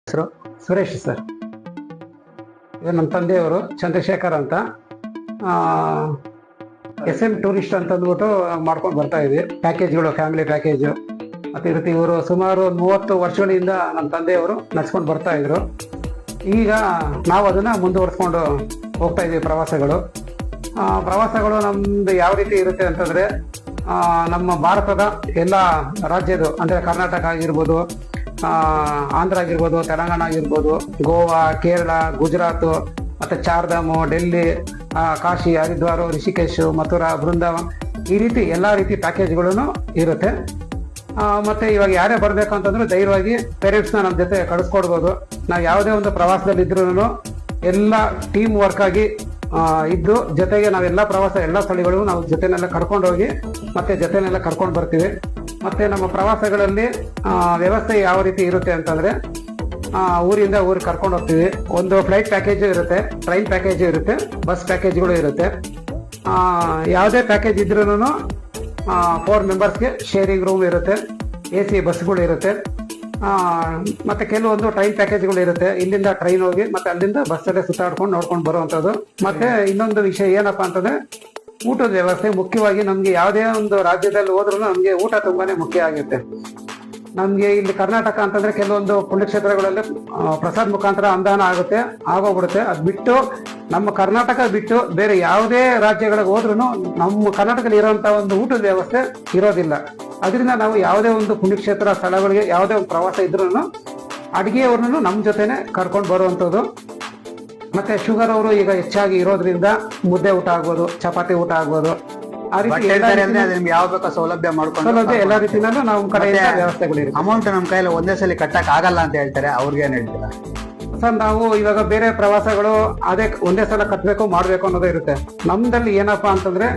ಹೆಸರು ಸುರೇಶ್ ಸರ್. ಇದು ನಮ್ಮ ತಂದೆಯವರು ಚಂದ್ರಶೇಖರ್ ಅಂತ SM ಟೂರಿಸ್ಟ್ ಅಂತ ಅಂದ್ಬಿಟ್ಟು ಮಾಡ್ಕೊಂಡು ಬರ್ತಾ ಇದ್ವಿ. ಪ್ಯಾಕೇಜ್ಗಳು, ಫ್ಯಾಮಿಲಿ ಪ್ಯಾಕೇಜು ಮತ್ತು ಇರುತ್ತೆ. ಇವರು ಸುಮಾರು 30 ವರ್ಷಗಳಿಂದ ನಮ್ಮ ತಂದೆಯವರು ನಡೆಸ್ಕೊಂಡು ಬರ್ತಾ ಇದ್ರು. ಈಗ ನಾವು ಅದನ್ನು ಮುಂದುವರಿಸ್ಕೊಂಡು ಹೋಗ್ತಾ ಇದ್ದೀವಿ. ಪ್ರವಾಸಗಳು ನಮ್ಮದು ಯಾವ ರೀತಿ ಇರುತ್ತೆ ಅಂತಂದರೆ, ನಮ್ಮ ಭಾರತದ ಎಲ್ಲ ರಾಜ್ಯದ ಅಂದರೆ ಕರ್ನಾಟಕ ಆಗಿರ್ಬೋದು, ಆಂಧ್ರ ಆಗಿರ್ಬೋದು, ತೆಲಂಗಾಣ ಆಗಿರ್ಬೋದು, ಗೋವಾ, ಕೇರಳ, ಗುಜರಾತು, ಮತ್ತು ಚಾರ್ಧಾಮು, ಡೆಲ್ಲಿ, ಕಾಶಿ, ಹರಿದ್ವಾರ, ರಿಷಿಕೇಶ್, ಮಥುರಾ, ಬೃಂದಾವನ್, ಈ ರೀತಿ ಎಲ್ಲ ರೀತಿ ಪ್ಯಾಕೇಜ್ಗಳೂ ಇರುತ್ತೆ. ಮತ್ತು ಇವಾಗ ಯಾರೇ ಬರಬೇಕು ಅಂತಂದ್ರೆ ಧೈರ್ಯವಾಗಿ ಪೇರೆಂಟ್ಸ್ನ ನಮ್ಮ ಜೊತೆ ಕಳಿಸ್ಕೊಡ್ಬೋದು. ನಾವು ಯಾವುದೇ ಒಂದು ಪ್ರವಾಸದಲ್ಲಿ ಇದ್ರೂ ಎಲ್ಲ ಟೀಮ್ ವರ್ಕ್ ಆಗಿ ಇದ್ದು ಜೊತೆಗೆ ನಾವೆಲ್ಲ ಪ್ರವಾಸ ಎಲ್ಲ ಸ್ಥಳಗಳು ನಾವು ಜೊತೆನೆಲ್ಲ ಕರ್ಕೊಂಡೋಗಿ ಮತ್ತೆ ಜೊತೆನೆಲ್ಲ ಕರ್ಕೊಂಡು ಬರ್ತೀವಿ. ಮತ್ತು ನಮ್ಮ ಪ್ರವಾಸಗಳಲ್ಲಿ ವ್ಯವಸ್ಥೆ ಯಾವ ರೀತಿ ಇರುತ್ತೆ ಅಂತಂದರೆ, ಊರಿಂದ ಊರಿಗೆ ಕರ್ಕೊಂಡು ಹೋಗ್ತೀವಿ. ಒಂದು ಫ್ಲೈಟ್ ಪ್ಯಾಕೇಜು ಇರುತ್ತೆ, ಟ್ರೈನ್ ಪ್ಯಾಕೇಜು ಇರುತ್ತೆ, ಬಸ್ ಪ್ಯಾಕೇಜ್ಗಳು ಇರುತ್ತೆ. ಯಾವುದೇ ಪ್ಯಾಕೇಜ್ ಇದ್ರೂ 4 ಮೆಂಬರ್ಸ್ಗೆ ಶೇರಿಂಗ್ ರೂಮ್ ಇರುತ್ತೆ, AC ಬಸ್ಗಳು ಇರುತ್ತೆ. ಮತ್ತು ಕೆಲವೊಂದು ಟ್ರೈನ್ ಪ್ಯಾಕೇಜ್ಗಳು ಇರುತ್ತೆ. ಇಲ್ಲಿಂದ ಟ್ರೈನ್ ಹೋಗಿ ಮತ್ತೆ ಅಲ್ಲಿಂದ ಬಸ್ಸಲ್ಲೇ ಸುತ್ತಾಡ್ಕೊಂಡು ನೋಡ್ಕೊಂಡು ಬರುವಂಥದ್ದು. ಮತ್ತು ಇನ್ನೊಂದು ವಿಷಯ ಏನಪ್ಪ ಅಂತಂದರೆ, ಊಟದ ವ್ಯವಸ್ಥೆ ಮುಖ್ಯವಾಗಿ ನಮಗೆ ಯಾವುದೇ ಒಂದು ರಾಜ್ಯದಲ್ಲಿ ಹೋದ್ರೂ ನಮಗೆ ಊಟ ತುಂಬಾನೇ ಮುಖ್ಯ ಆಗುತ್ತೆ. ನಮಗೆ ಇಲ್ಲಿ ಕರ್ನಾಟಕ ಅಂತಂದ್ರೆ ಕೆಲವೊಂದು ಪುಣ್ಯಕ್ಷೇತ್ರಗಳಲ್ಲಿ ಪ್ರಸಾದ ಮುಖಾಂತರ ಅನುದಾನ ಆಗೋಗ್ಬಿಡುತ್ತೆ. ಅದು ಬಿಟ್ಟು ನಮ್ಮ ಕರ್ನಾಟಕ ಬಿಟ್ಟು ಬೇರೆ ಯಾವುದೇ ರಾಜ್ಯಗಳಿಗೆ ಹೋದ್ರೂ ನಮ್ಮ ಕರ್ನಾಟಕದಲ್ಲಿ ಇರೋಂಥ ಒಂದು ಊಟದ ವ್ಯವಸ್ಥೆ ಇರೋದಿಲ್ಲ. ಅದರಿಂದ ನಾವು ಯಾವುದೇ ಒಂದು ಪುಣ್ಯಕ್ಷೇತ್ರ ಸ್ಥಳಗಳಿಗೆ ಯಾವುದೇ ಒಂದು ಪ್ರವಾಸ ಇದ್ರೂ ಅಡುಗೆಯವ್ರನ್ನು ನಮ್ಮ ಜೊತೆನೆ ಕರ್ಕೊಂಡು ಬರುವಂಥದ್ದು. ಮತ್ತೆ ಶುಗರ್ ಅವರು ಈಗ ಹೆಚ್ಚಾಗಿ ಇರೋದ್ರಿಂದ ಮುದ್ದೆ ಊಟ ಆಗ್ಬೋದು, ಚಪಾತಿ ಊಟ ಆಗ್ಬೋದು, ಆ ರೀತಿ ಯಾವ ಬೇಕೋ ಸೌಲಭ್ಯ ಮಾಡ್ಕೊಂಡು ಎಲ್ಲ ರೀತಿನಲ್ಲೂ ನಮ್ಮ ಕಡೆಯಿಂದ ವ್ಯವಸ್ಥೆಗಳಿರುತ್ತೆ. ಅಮೌಂಟ್ ನಮ್ಮ ಕೈಯಲ್ಲಿ ಒಂದೇ ಸಲ ಕಟ್ಟಕ್ ಆಗಲ್ಲ ಅಂತ ಹೇಳ್ತಾರೆ, ಅವ್ರಿಗೆ ಏನ್ ಹೇಳ್ತೀರಾ ಸರ್? ನಾವು ಇವಾಗ ಬೇರೆ ಪ್ರವಾಸಗಳು ಅದೇ ಒಂದೇ ಸಲ ಕಟ್ಟಬೇಕು ಮಾಡಬೇಕು ಅನ್ನೋದೇ ಇರುತ್ತೆ. ನಮ್ದಲ್ಲಿ ಏನಪ್ಪಾ ಅಂತಂದ್ರೆ,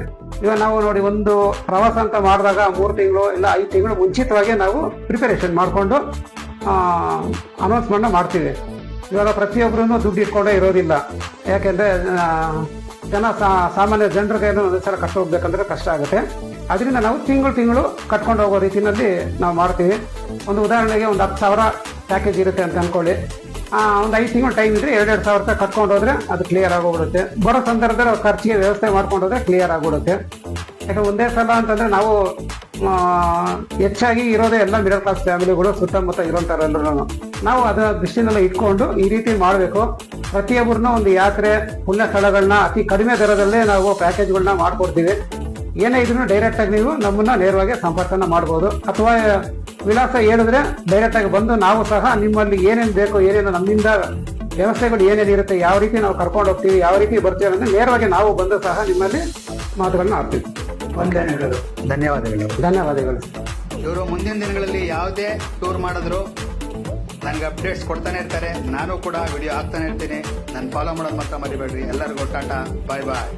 ಇವಾಗ ನಾವು ನೋಡಿ ಒಂದು ಪ್ರವಾಸ ಅಂತ ಮಾಡಿದಾಗ 3 ತಿಂಗಳು ಇಲ್ಲ 5 ತಿಂಗಳು ಮುಂಚಿತವಾಗಿ ನಾವು ಪ್ರಿಪರೇಷನ್ ಮಾಡಿಕೊಂಡು ಅನೌನ್ಸ್ಮೆಂಟ್ನ ಮಾಡ್ತೀವಿ. ಇವಾಗ ಪ್ರತಿಯೊಬ್ಬರೂ ದುಡ್ಡು ಇಟ್ಕೊಂಡೇ ಇರೋದಿಲ್ಲ. ಯಾಕೆಂದರೆ ಸಾಮಾನ್ಯ ಜನರಿಗೆ ಒಂದೇ ಸಲ ಕಟ್ಟ ಹೋಗ್ಬೇಕಂದ್ರೆ ಕಷ್ಟ ಆಗುತ್ತೆ. ಅದರಿಂದ ನಾವು ತಿಂಗಳು ಕಟ್ಕೊಂಡು ಹೋಗೋ ರೀತಿಯಲ್ಲಿ ನಾವು ಮಾಡ್ತೀವಿ. ಒಂದು ಉದಾಹರಣೆಗೆ ಒಂದು 10,000 ಪ್ಯಾಕೇಜ್ ಇರುತ್ತೆ ಅಂತ ಅಂದ್ಕೊಳ್ಳಿ. ಒಂದು 5 ತಿಂಗಳು ಟೈಮ್ ಇದ್ರೆ 2,000 ರೂಪಾಯಿ ಕಟ್ಕೊಂಡು ಹೋದ್ರೆ ಅದು ಕ್ಲಿಯರ್ ಆಗೋಗ್ಬಿಡುತ್ತೆ. ಬರೋ ಸಂದರ್ಭದಲ್ಲಿ ಖರ್ಚಿಗೆ ವ್ಯವಸ್ಥೆ ಮಾಡ್ಕೊಂಡು ಹೋದ್ರೆ ಕ್ಲಿಯರ್ ಆಗ್ಬಿಡುತ್ತೆ. ಯಾಕಂದ್ರೆ ಒಂದೇ ಸಲ ಅಂತಂದ್ರೆ ನಾವು ಹೆಚ್ಚಾಗಿ ಇರೋದೇ ಎಲ್ಲ ಮಿಡಲ್ ಕ್ಲಾಸ್ ಫ್ಯಾಮಿಲಿಗಳು ಸುತ್ತಮುತ್ತ ಇರೋಂಥವ್ರೆಲ್ಲರೂ ನಾವು ಅದರ ದೃಷ್ಟಿನೆಲ್ಲ ಇಟ್ಕೊಂಡು ಈ ರೀತಿ ಮಾಡಬೇಕು. ಪ್ರತಿಯೊಬ್ಬರನ್ನ ಒಂದು ಯಾತ್ರೆ ಪುಣ್ಯ ಸ್ಥಳಗಳನ್ನ ಅತಿ ಕಡಿಮೆ ದರದಲ್ಲೇ ನಾವು ಪ್ಯಾಕೇಜ್ಗಳನ್ನ ಮಾಡ್ಕೊಡ್ತೀವಿ. ಏನೇ ಇದ್ರೂ ಡೈರೆಕ್ಟಾಗಿ ನೀವು ನಮ್ಮನ್ನ ನೇರವಾಗಿ ಸಂಪರ್ಕನ ಮಾಡ್ಬೋದು. ಅಥವಾ ವಿಳಾಸ ಹೇಳಿದ್ರೆ ಡೈರೆಕ್ಟಾಗಿ ಬಂದು ನಾವು ಸಹ ನಿಮ್ಮಲ್ಲಿ ಏನೇನು ಬೇಕು, ಏನೇನು ನಮ್ಮಿಂದ ವ್ಯವಸ್ಥೆಗಳು ಏನೇನಿರುತ್ತೆ, ಯಾವ ರೀತಿ ನಾವು ಕರ್ಕೊಂಡು ಹೋಗ್ತೀವಿ, ಯಾವ ರೀತಿ ಬರ್ತೀವಿ ಅನ್ನೋದು ನೇರವಾಗಿ ನಾವು ಬಂದು ಸಹ ನಿಮ್ಮಲ್ಲಿ ಮಾತುಗಳನ್ನ ಆಡ್ತೀವಿ. ಧನ್ಯವಾದಗಳು. ಇವರು ಮುಂದಿನ ದಿನಗಳಲ್ಲಿ ಯಾವುದೇ ಟೂರ್ ಮಾಡಿದ್ರು ನನಗೆ ಅಪ್ಡೇಟ್ಸ್ ಕೊಡ್ತಾನೆ ಇರ್ತಾರೆ. ನಾನು ಕೂಡ ವಿಡಿಯೋ ಹಾಕ್ತಾನೆ ಇರ್ತೀನಿ. ನಾನು ಫಾಲೋ ಮಾಡೋದು ಮಾತ್ರ ಮರಿಬೇಡ್ರಿ. ಎಲ್ಲರಿಗೂ ಟಾಟಾ, ಬಾಯ್ ಬಾಯ್.